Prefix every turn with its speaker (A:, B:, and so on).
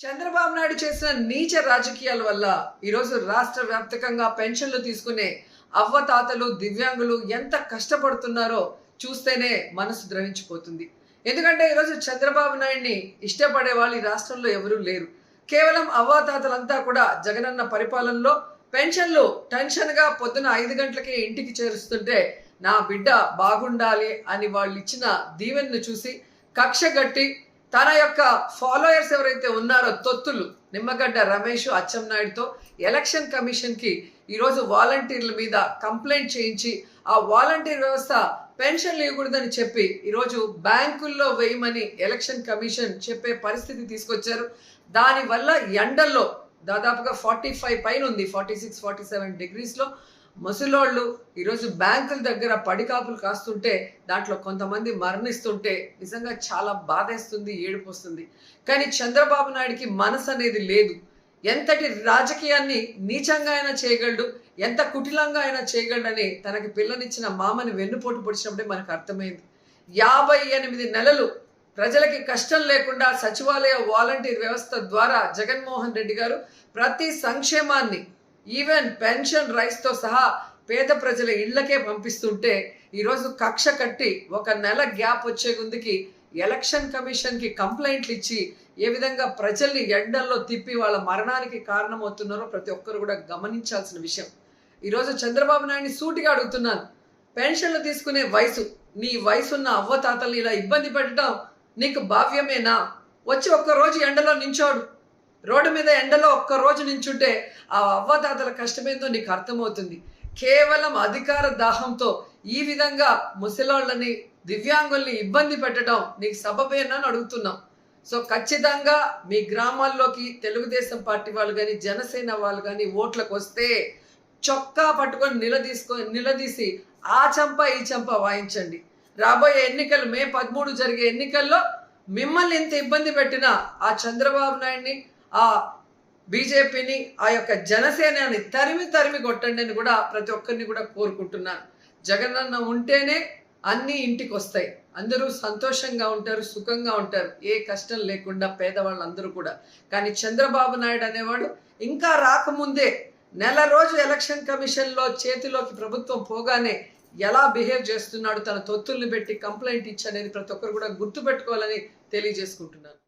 A: చంద్రబాబు నాయుడు చేసిన నీచ రాజకీయాల వల్ల ఈరోజు రాష్ట్ర వ్యాప్తంగా పెన్షన్లు తీసుకునే అవ్వతాతలు దివ్యాంగులు ఎంత కష్టపడుతున్నారో చూస్తేనే మనసు ద్రవించిపోతుంది. ఎందుకంటే ఈరోజు చంద్రబాబు నాయుడిని ఇష్టపడే వాళ్ళు ఈ రాష్ట్రంలో ఎవరూ లేరు. కేవలం అవ్వాతాతలంతా కూడా జగనన్న పరిపాలనలో పెన్షన్లు టెన్షన్గా పొద్దున 5 గంటలకే ఇంటికి చేరుస్తుంటే నా బిడ్డ బాగుండాలి అని వాళ్ళు ఇచ్చిన దీవెనను చూసి కక్షగట్టి తన యొక్క ఫాలోయర్స్ ఎవరైతే ఉన్నారో తొత్తులు నిమ్మగడ్డ రమేష్ అచ్చెన్నాయుడుతో ఎలక్షన్ కమిషన్కి ఈరోజు వాలంటీర్ల మీద కంప్లైంట్ చేయించి ఆ వాలంటీర్ వ్యవస్థ పెన్షన్లు ఇవ్వకూడదని చెప్పి ఈరోజు బ్యాంకుల్లో వేయమని ఎలక్షన్ కమిషన్ చెప్పే పరిస్థితి తీసుకొచ్చారు. దానివల్ల ఎండల్లో దాదాపుగా 45 పైన ఉంది, 46-47 డిగ్రీస్లో ముసలోళ్ళు ఈరోజు బ్యాంకుల దగ్గర పడికాపులు కాస్తుంటే దాంట్లో కొంతమంది మరణిస్తుంటే నిజంగా చాలా బాధేస్తుంది, ఏడుపు వస్తుంది. కానీ చంద్రబాబు నాయుడికి మనసు అనేది లేదు. ఎంతటి రాజకీయాన్ని నీచంగా అయినా చేయగలడు, ఎంత కుటిలంగా అయినా చేయగలడని తనకి పిల్లనిచ్చిన మామని వెన్నుపోటు పొడిచినప్పుడే మనకు అర్థమైంది. 58 నెలలు ప్రజలకి కష్టం లేకుండా సచివాలయ వాలంటీర్ వ్యవస్థ ద్వారా జగన్మోహన్ రెడ్డి గారు ప్రతి సంక్షేమాన్ని ఈవెన్ పెన్షన్ రైస్తో సహా పేద ప్రజల ఇళ్లకే పంపిస్తుంటే ఈరోజు కక్ష కట్టి 1 నెల గ్యాప్ వచ్చే ముందుకి ఎలక్షన్ కమిషన్కి కంప్లైంట్లు ఇచ్చి ఏ విధంగా ప్రజల్ని ఎండల్లో తిప్పి వాళ్ళ మరణానికి కారణమవుతున్నారో ప్రతి ఒక్కరు కూడా గమనించాల్సిన విషయం. ఈరోజు చంద్రబాబు నాయుడిని సూటిగా అడుగుతున్నాను, పెన్షన్లు తీసుకునే వయసు, నీ వయసున్న అవ్వతాతల్ని ఇలా ఇబ్బంది పెట్టడం నీకు భావ్యమేనా? వచ్చి ఒక్కరోజు ఎండలో నించోడు, రోడ్డు మీద ఎండలో ఒక్కరోజు నించుంటే ఆ అవ్వతాతల కష్టమేందో నీకు అర్థమవుతుంది. కేవలం అధికార దాహంతో ఈ విధంగా ముసలాళ్ళని దివ్యాంగుల్ని ఇబ్బంది పెట్టడం నీకు సబబేనా అని అడుగుతున్నాం. సో ఖచ్చితంగా మీ గ్రామాల్లోకి తెలుగుదేశం పార్టీ వాళ్ళు కానీ జనసేన వాళ్ళు కానీ ఓట్లకు వస్తే చొక్కా పట్టుకొని నిలదీసి ఆ చంప ఈ చంప వాయించండి. రాబోయే ఎన్నికలు మే 13 జరిగే ఎన్నికల్లో మిమ్మల్ని ఎంత ఇబ్బంది పెట్టినా ఆ చంద్రబాబు నాయుడిని, ఆ బీజేపీని, ఆ యొక్క జనసేనని తరిమి కొట్టండి అని కూడా ప్రతి ఒక్కరిని కూడా కోరుకుంటున్నాను. జగనన్న ఉంటేనే అన్నీ ఇంటికి వస్తాయి, అందరూ సంతోషంగా ఉంటారు, సుఖంగా ఉంటారు, ఏ కష్టం లేకుండా పేదవాళ్ళందరూ కూడా. కానీ చంద్రబాబు నాయుడు అనేవాడు ఇంకా రాకముందే నెల రోజు ఎలక్షన్ కమిషన్లో చేతిలోకి ప్రభుత్వం పోగానే ఎలా బిహేవ్ చేస్తున్నాడు, తన తొత్తుల్ని పెట్టి కంప్లైంట్ ఇచ్చి అనేది ప్రతి ఒక్కరు కూడా గుర్తుపెట్టుకోవాలని తెలియజేసుకుంటున్నాను.